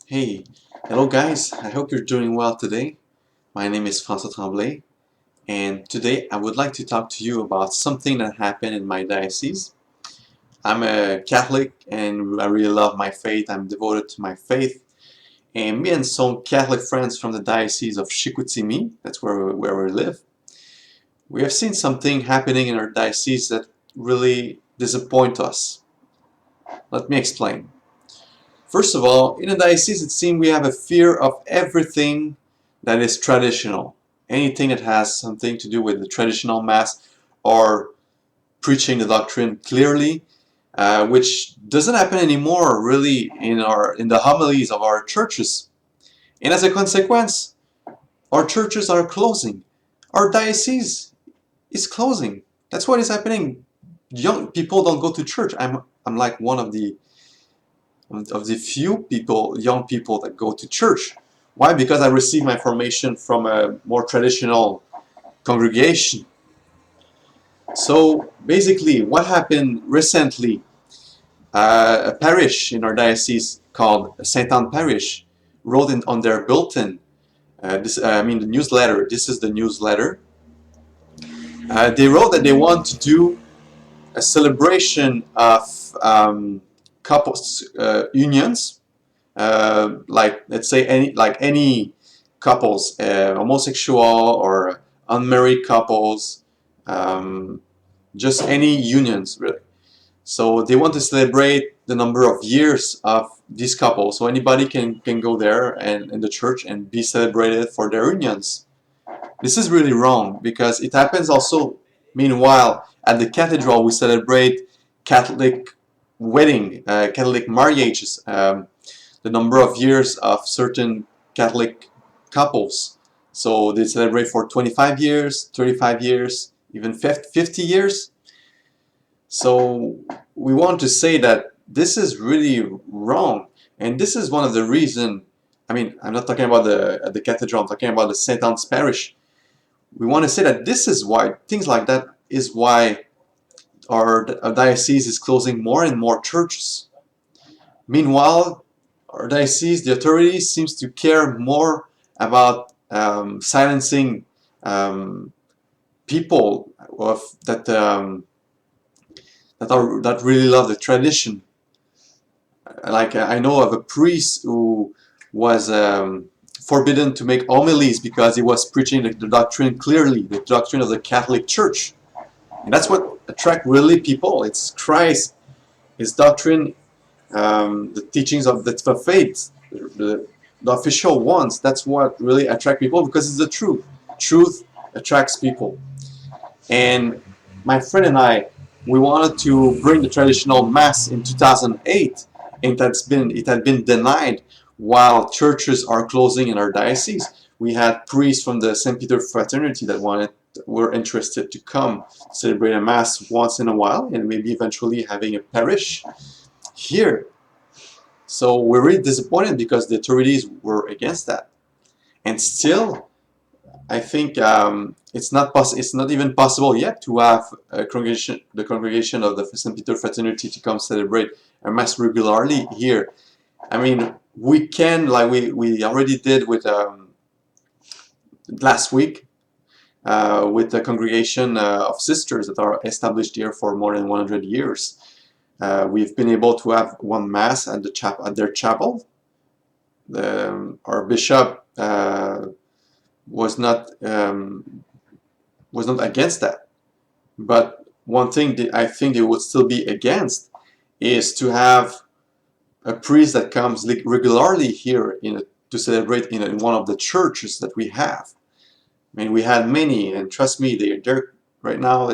Hey, hello guys, I hope you're doing well today. My name is François Tremblay, and today I would like to talk to you about something that happened in my diocese. I'm a Catholic and I really love my faith. I'm devoted to my faith. And me and some Catholic friends from the Diocese of Chicoutimi, that's where we live, we have seen something happening in our diocese that really disappoint us. Let me explain. First of all, in a diocese, it seems we have a fear of everything that is traditional. Anything that has something to do with the traditional Mass or preaching the doctrine clearly, which doesn't happen anymore really in the homilies of our churches. And as a consequence, our churches are closing. Our diocese is closing. That's what is happening. Young people don't go to church. I'm like one of the few people, young people that go to church. Why? Because I received my formation from a more traditional congregation. So basically, what happened recently, a parish in our diocese called Saint Anne Parish wrote on their bulletin, the newsletter, this is the newsletter, they wrote that they want to do a celebration of couples unions, like let's say any couples, homosexual or unmarried couples, um, just any unions really. So they want to celebrate the number of years of these couples. So anybody can go there and in the church and be celebrated for their unions. This is really wrong because it happens also. Meanwhile, at the cathedral we celebrate Catholic wedding, Catholic marriages. The number of years of certain Catholic couples. So they celebrate for 25 years, 35 years, even 50 years. So we want to say that this is really wrong. And this is one of the reasons. I'm not talking about the cathedral, I'm talking about the St. Anne's Parish. We want to say that this is why, things like that is why our diocese is closing more and more churches. Meanwhile, our diocese, the authorities seems to care more about silencing people that really love the tradition. Like I know of a priest who was forbidden to make homilies because he was preaching the doctrine clearly, the doctrine of the Catholic Church. And that's what attract really people. It's Christ, His doctrine, the teachings of the faith, the official ones. That's what really attract people because it's the truth. Truth attracts people. And my friend and I, we wanted to bring the traditional mass in 2008, and it had been denied while churches are closing in our diocese. We had priests from the St. Peter fraternity that were interested to come celebrate a mass once in a while and maybe eventually having a parish here. So we're really disappointed because the authorities were against that. And still, I think it's not even possible yet to have the congregation of the St. Peter fraternity to come celebrate a mass regularly here. I mean, we can, like we already did with last week, with the congregation of sisters that are established here for more than 100 years. We've been able to have one mass at their chapel. Our bishop was not against that, but one thing that I think they would still be against is to have a priest that comes regularly here to celebrate in one of the churches that we have. I mean, we had many, and trust me, they're right now.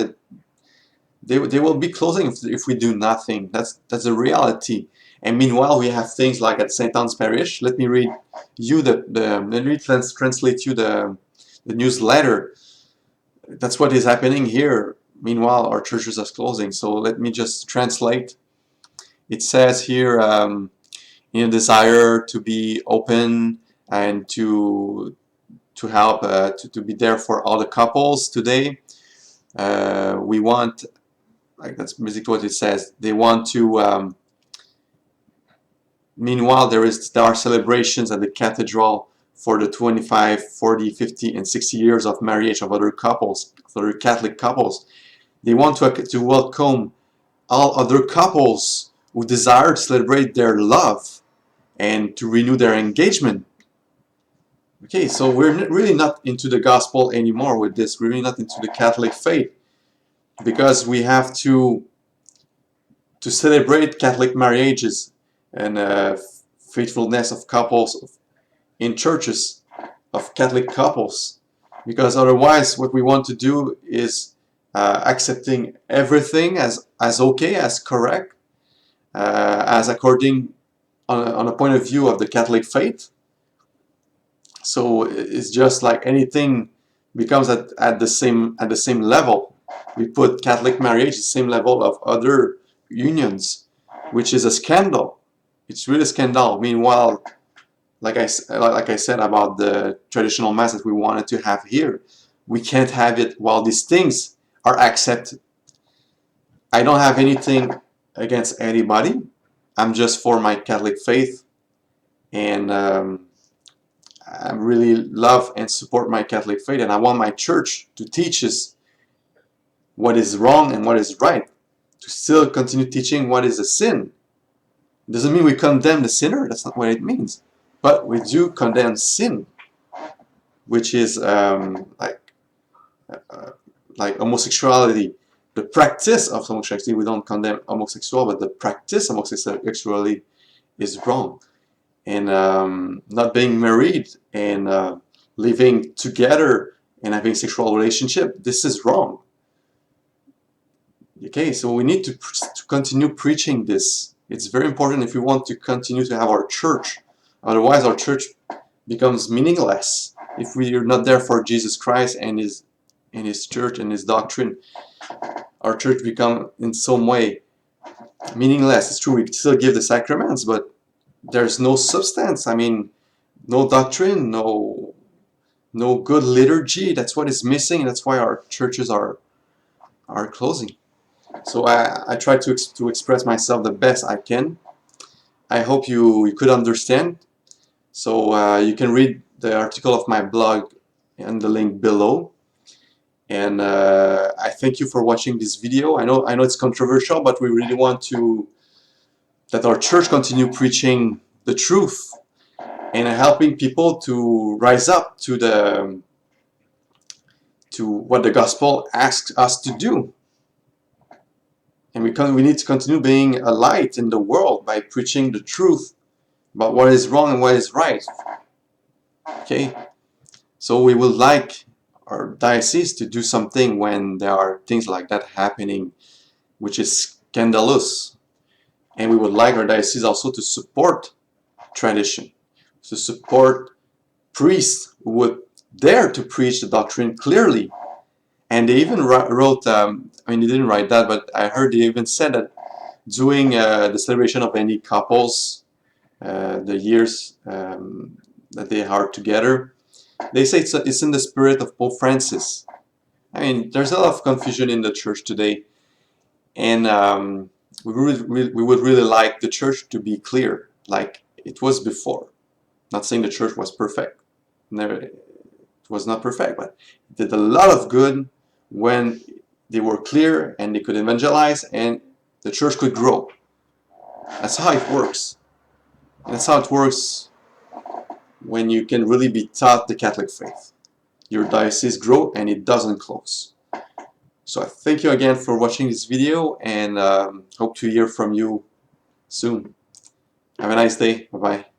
They will be closing if we do nothing. That's a reality. And meanwhile, we have things like at St. Anne's Parish. Let me read you let me translate you the newsletter. That's what is happening here. Meanwhile, our churches are closing. So let me just translate. It says here, in a desire to be open and to help to be there for all the couples today. We want, like that's basically what it says. They want to Meanwhile, there are celebrations at the cathedral for the 25, 40, 50, and 60 years of marriage of other couples, other Catholic couples. They want to welcome all other couples who desire to celebrate their love and to renew their engagement. Okay, so we're really not into the gospel anymore with this. We're really not into the Catholic faith, because we have to celebrate Catholic marriages and faithfulness of couples in churches, of Catholic couples, because otherwise what we want to do is accepting everything as okay, as correct, as according on a point of view of the Catholic faith. So it's just like anything becomes at the same level. We put Catholic marriage at the same level of other unions, which is a scandal. It's really a scandal. Meanwhile, like I said about the traditional mass that we wanted to have here, we can't have it while these things are accepted. I don't have anything against anybody. I'm just for my Catholic faith, and I really love and support my Catholic faith, and I want my church to teach us what is wrong and what is right, to still continue teaching what is a sin. It doesn't mean we condemn the sinner, that's not what it means, but we do condemn sin, which is like homosexuality. The practice of homosexuality, we don't condemn homosexual, but the practice of homosexuality is wrong. And not being married and living together and having sexual relationship, this is wrong. Okay, so we need to continue preaching this. It's very important if we want to continue to have our church. Otherwise, our church becomes meaningless if we are not there for Jesus Christ and His church and His doctrine. Our church becomes in some way meaningless. It's true, we still give the sacraments, but there's no substance. I mean, no doctrine, no good liturgy. That's what is missing. That's why our churches are closing. So I try to express myself the best I can. I hope you could understand. So you can read the article of my blog and the link below. And I thank you for watching this video. I know it's controversial, but we really want that our church continue preaching the truth and helping people to rise up to what the gospel asks us to do. And we need to continue being a light in the world by preaching the truth about what is wrong and what is right. Okay, so we would like our diocese to do something when there are things like that happening, which is scandalous. And we would like our diocese also to support tradition, to support priests who would dare to preach the doctrine clearly. And they even wrote, I mean, they didn't write that, but I heard they even said that during the celebration of any couples, the years that they are together, they say it's in the spirit of Pope Francis. I mean, there's a lot of confusion in the church today, and we would really like the church to be clear, like it was before. Not saying the church was perfect. Never, it was not perfect, but it did a lot of good when they were clear and they could evangelize and the church could grow. That's how it works. And that's how it works when you can really be taught the Catholic faith. Your diocese grow and it doesn't close. So I thank you again for watching this video, and hope to hear from you soon. Have a nice day. Bye-bye.